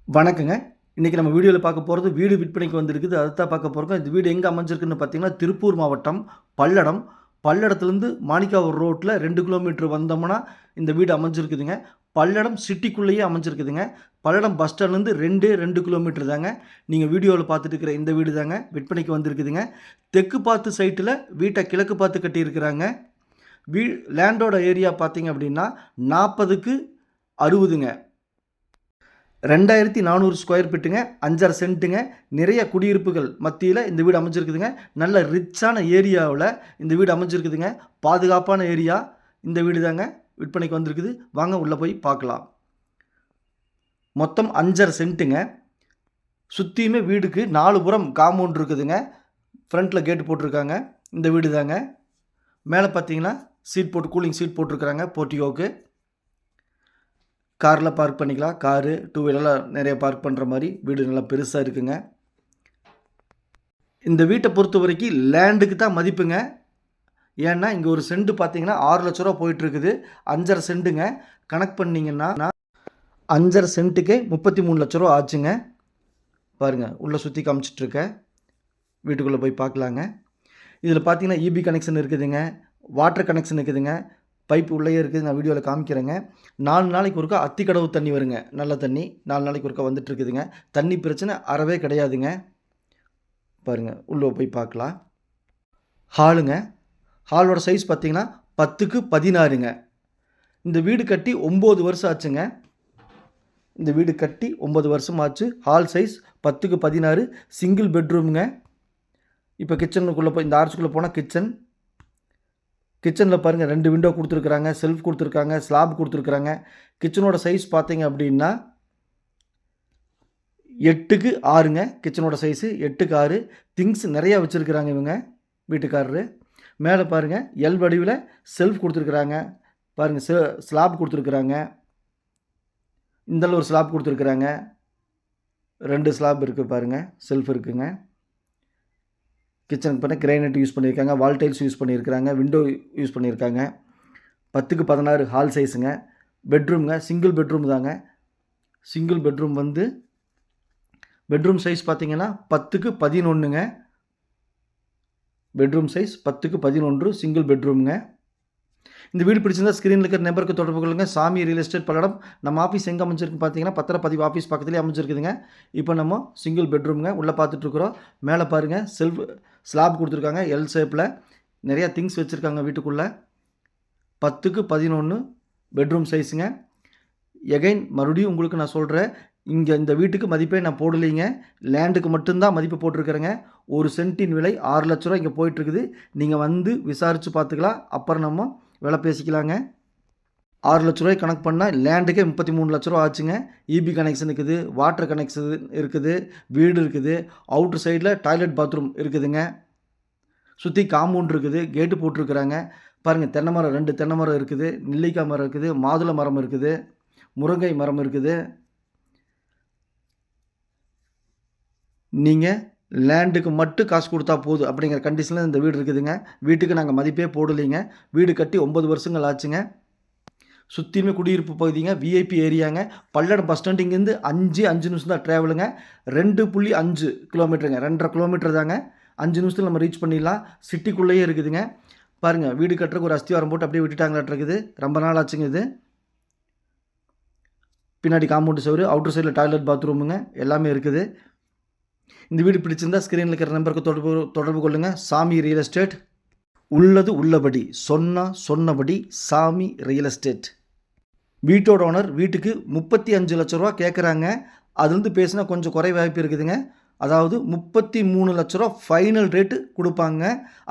வணக்கங்க. இன்னைக்கு நம்ம வீடியோல பார்க்க போறது வீடு விற்பனைக்கு வந்திருக்குது. அதத்தான் பார்க்க போறோம். இந்த வீடு எங்க அமைஞ்சிருக்குன்னு பார்த்தீங்கன்னா, திருப்பூர் மாவட்டம் பல்லடம். பல்லடத்துலேருந்து மாணிக்காவூர் ரோட்ல 2 கிலோமீட்டர் வந்தோம்னா, இந்த வீடு அமைஞ்சிருக்குதுங்க. பல்லடம் சிட்டிக்குள்ளேயே அமைஞ்சிருக்குதுங்க. பல்லடம் பஸ் ஸ்டாண்ட்லேருந்து 2 கிலோமீட்டர் தாங்க. நீங்க வீடியோல பார்த்துட்டு இருக்கிற இந்த வீடு தாங்க விற்பனைக்கு வந்திருக்குதுங்க. தெற்கு பார்த்து சைட்டில வீட்ட கிழக்கு பார்த்து கட்டியிருக்கிறாங்க. வீ லேண்டோட ஏரியா பார்த்தீங்க அப்படின்னா, 40க்கு 60ங்க. 2400 ஸ்கொயர் ஃபீட்டுங்க. 5½ சென்ட்டுங்க. நிறைய குடியிருப்புகள் மத்தியில இந்த வீடு அமைஞ்சிருக்குதுங்க. நல்ல ரிச்சான ஏரியாவுல இந்த வீடு அமைஞ்சிருக்குதுங்க. பாதுகாப்பான ஏரியா. இந்த வீடு தாங்க விற்பனைக்கு வந்திருக்குது. வாங்க உள்ள போய் பார்க்கலாம். மொத்தம் 5½ சென்ட்டுங்க. சுத்தியுமே வீடுக்கு 4 புறம் காம்பவுண்ட் இருக்குதுங்க. ஃப்ரண்ட்ல கேட் போட்டிருக்காங்க. இந்த வீடு தாங்க. மேலே பார்த்தீங்கன்னா சீட் போட்டு கூலிங் சீட் போட்டிருக்கிறாங்க போர்டியோக்கு. காரில் பார்க் பண்ணிக்கலாம். காரு, டூ வீலர்லாம் நிறைய பார்க் பண்ணுற மாதிரி வீடு நல்லா பெருசாக இருக்குங்க. இந்த வீட்டை பொறுத்த வரைக்கும் லேண்டுக்கு தான் மதிப்புங்க. ஏன்னா இங்கே ஒரு சென்ட் பார்த்தீங்கன்னா 6 லட்ச ரூபா போயிட்டுருக்குது. 5½ சென்ட்டுங்க. கணக்கு பண்ணிங்கன்னா 5½ சென்ட்டுக்கே 33 லட்ச ரூபா ஆச்சுங்க. பாருங்கள் உள்ளே சுற்றி காமிச்சிட்ருக்கேன். வீட்டுக்குள்ளே போய் பார்க்கலாங்க. இதில் பார்த்தீங்கன்னா இபி கனெக்ஷன் இருக்குதுங்க. வாட்டர் கனெக்ஷன் இருக்குதுங்க. பைப் உள்ளே இருக்குது. நான் வீடியோவில் காமிக்கிறேங்க. 4 நாளைக்கு ஒருக்கா அத்திக்கடவு தண்ணி வருங்க. நல்ல தண்ணி 4 நாளைக்கு ஒருக்கா வந்துட்டுருக்குதுங்க. தண்ணி பிரச்சனை அறவே கிடையாதுங்க. பாருங்கள் உள்ளே போய் பார்க்கலாம். ஹாலுங்க. ஹாலோட சைஸ் பார்த்தீங்கன்னா 10க்கு 16ங்க. இந்த வீடு கட்டி 9 வருஷம் ஆச்சுங்க. இந்த வீடு கட்டி 9 வருஷம் ஆச்சு. ஹால் சைஸ் 10க்கு 16 சிங்கிள் பெட்ரூமுங்க. இப்போ கிச்சனுக்குள்ளே போய் இந்த ஆர்ச்சுக்குள்ளே போனால் கிச்சனில் பாருங்கள் 2 விண்டோ கொடுத்துருக்குறாங்க. செல்ஃப் கொடுத்துருக்காங்க. ஸ்லாப் கொடுத்துருக்குறாங்க. கிச்சனோட சைஸ் பார்த்தீங்க அப்படின்னா 8க்கு 6ங்க. கிச்சனோட சைஸு 8க்கு 6. திங்ஸ் நிறையா வச்சுருக்குறாங்க இவங்க வீட்டுக்காரரு. மேலே பாருங்கள் எல் வடிவில் செல்ஃப் கொடுத்துருக்குறாங்க. பாருங்கள் ஸ்லாப் கொடுத்துருக்குறாங்க. இந்தளவு ஒரு ஸ்லாப் கொடுத்துருக்குறாங்க. 2 ஸ்லாப் இருக்குது பாருங்கள். செல்ஃப் இருக்குங்க. கிச்சனுக்கு பார்த்தா கிரைனைட் யூஸ் பண்ணியிருக்காங்க. வால் டைல்ஸ் யூஸ் பண்ணியிருக்காங்க. விண்டோ யூஸ் பண்ணியிருக்காங்க. 10க்கு 16 ஹால் சைஸுங்க. பெட்ரூம்ங்க. சிங்கிள் பெட்ரூம் தாங்க. சிங்கிள் பெட்ரூம் வந்து பெட்ரூம் சைஸ் பார்த்தீங்கன்னா 10க்கு 11ங்க. பெட்ரூம் சைஸ் 10க்கு 11 சிங்கிள் பெட்ரூம்ங்க. இந்த வீடு பிடிச்சிருந்தா ஸ்க்ரீனில் இருக்கிற நம்பருக்கு தொடர்பு கொள்ளுங்கள். சாமி ரியல் எஸ்டேட் பல்லடம். நம்ம ஆஃபீஸ் எங்கே அமைஞ்சிருக்கு பார்த்தீங்கன்னா பத்திரப்பதிவு ஆஃபீஸ் பக்கத்துலேயே அமைஞ்சிருக்குதுங்க. இப்போ நம்ம சிங்கிள் பெட்ரூம்ங்க உள்ளே பார்த்துட்ருக்குறோம். மேலே பாருங்கள் செல்ஃப் ஸ்லாப் கொடுத்துருக்காங்க. எல் ஷேப்பில் நிறையா திங்ஸ் வச்சுருக்காங்க வீட்டுக்குள்ளே. 10க்கு 11 பெட்ரூம் சைஸுங்க. எகைன் மறுபடியும் உங்களுக்கு நான் சொல்கிறேன், இங்கே இந்த வீட்டுக்கு மதிப்பே நான் போடலைங்க. லேண்டுக்கு மட்டும்தான் மதிப்பு போட்டிருக்கிறேங்க. ஒரு சென்ட்டின் விலை 6 லட்ச ரூபா இங்கே போயிட்டுருக்குது. நீங்கள் வந்து விசாரித்து பார்த்துக்கலாம். அப்புறம் நம்ம விலை பேசிக்கலாங்க. 6 லட்ச ரூபாய் கணக்கு பண்ணால் லேண்டுக்கே 33 லட்ச ரூபா ஆச்சுங்க. இபி கனெக்ஷன் இருக்குது. வாட்டர் கனெக்ஷன் இருக்குது. வீடு இருக்குது. அவுட்ரு சைடில் டாய்லெட் பாத்ரூம் இருக்குதுங்க. சுற்றி காம்பவுண்ட் இருக்குது. கேட்டு போட்டிருக்கிறாங்க. பாருங்கள் தென்னை மரம் 2 தென்னை மரம் இருக்குது. நெல்லிக்காய் மரம் இருக்குது. மாதுளை மரம் இருக்குது. முருங்கை மரம் இருக்குது. நீங்கள் லேண்டுக்கு மட்டும் காசு கொடுத்தா போதும் அப்படிங்கிற கண்டிஷனில் இந்த வீடு இருக்குதுங்க. வீட்டுக்கு நாங்கள் மதிப்பே போடலைங்க. வீடு கட்டி 9 வருஷங்கள் ஆச்சுங்க. சுற்றியுமே குடியிருப்பு பகுதிங்க. விஐபி ஏரியாங்க. பல்லடம் பஸ் ஸ்டாண்ட் இங்கேருந்து 5 நிமிஷம் தான் ட்ராவலுங்க. 2.5 கிலோமீட்டருங்க. 2.5 கிலோமீட்டர் தாங்க. 5 நிமிஷத்தில் நம்ம ரீச் பண்ணிடலாம். சிட்டிக்குள்ளேயே இருக்குதுங்க. பாருங்கள் வீடு கட்டுறதுக்கு ஒரு அஸ்திவாரம் போட்டு அப்படியே விட்டுட்டாங்களாட்டிருக்குது. ரொம்ப நாள் ஆச்சுங்க இது. பின்னாடி காம்பவுண்டு சவுறு. அவுட்டர் சைடில் டாய்லெட் பாத்ரூமுங்க எல்லாமே இருக்குது. இந்த வீடு பிடிச்சிருந்தா ஸ்க்ரீனில் இருக்கிற நம்பருக்கு தொடர்பு கொள்ளுங்கள். சாமி ரியல் எஸ்டேட். உள்ளது உள்ளபடி சொன்னபடி சாமி ரியல் எஸ்டேட். வீட்டோட ஓனர் வீட்டுக்கு 35 லட்ச ரூபா கேட்குறாங்க. அதுலேருந்து பேசினா கொஞ்சம் குறை வாய்ப்பு இருக்குதுங்க. அதாவது 33 லட்ச ரூபா ஃபைனல் ரேட்டு கொடுப்பாங்க.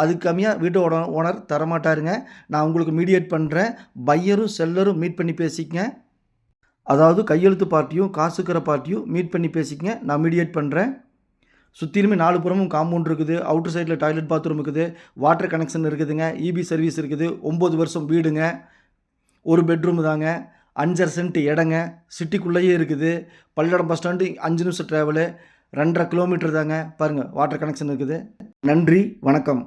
அதுக்கு கம்மியாக வீட்டோட ஓனர் தரமாட்டாருங்க. நான் உங்களுக்கு மீடியேட் பண்ணுறேன். பையரும் செல்லரும் மீட் பண்ணி பேசிக்கங்க. அதாவது கையெழுத்து பார்ட்டியும் காசுக்கிற பார்ட்டியும் மீட் பண்ணி பேசிக்கங்க. நான் மீடியேட் பண்ணுறேன். சுற்றிலுமே 4 புறமும் காம்பவுண்ட் இருக்குது. அவுட்டர் சைடில் டாய்லெட் பாத்ரூம் இருக்குது. வாட்டர் கனெக்ஷன் இருக்குதுங்க. இபி சர்வீஸ் இருக்குது. 9 வருஷம் வீடுங்க. ஒரு பெட்ரூம் தாங்க. 5½ சென்ட் இடங்க. சிட்டிக்குள்ளேயே இருக்குது. பல்லடம் பஸ் ஸ்டாண்டு 5 நிமிஷம் ட்ராவலு. 2.5 கிலோமீட்டர் தாங்க. பாருங்கள் வாட்டர் கனெக்ஷன் இருக்குது. நன்றி, வணக்கம்.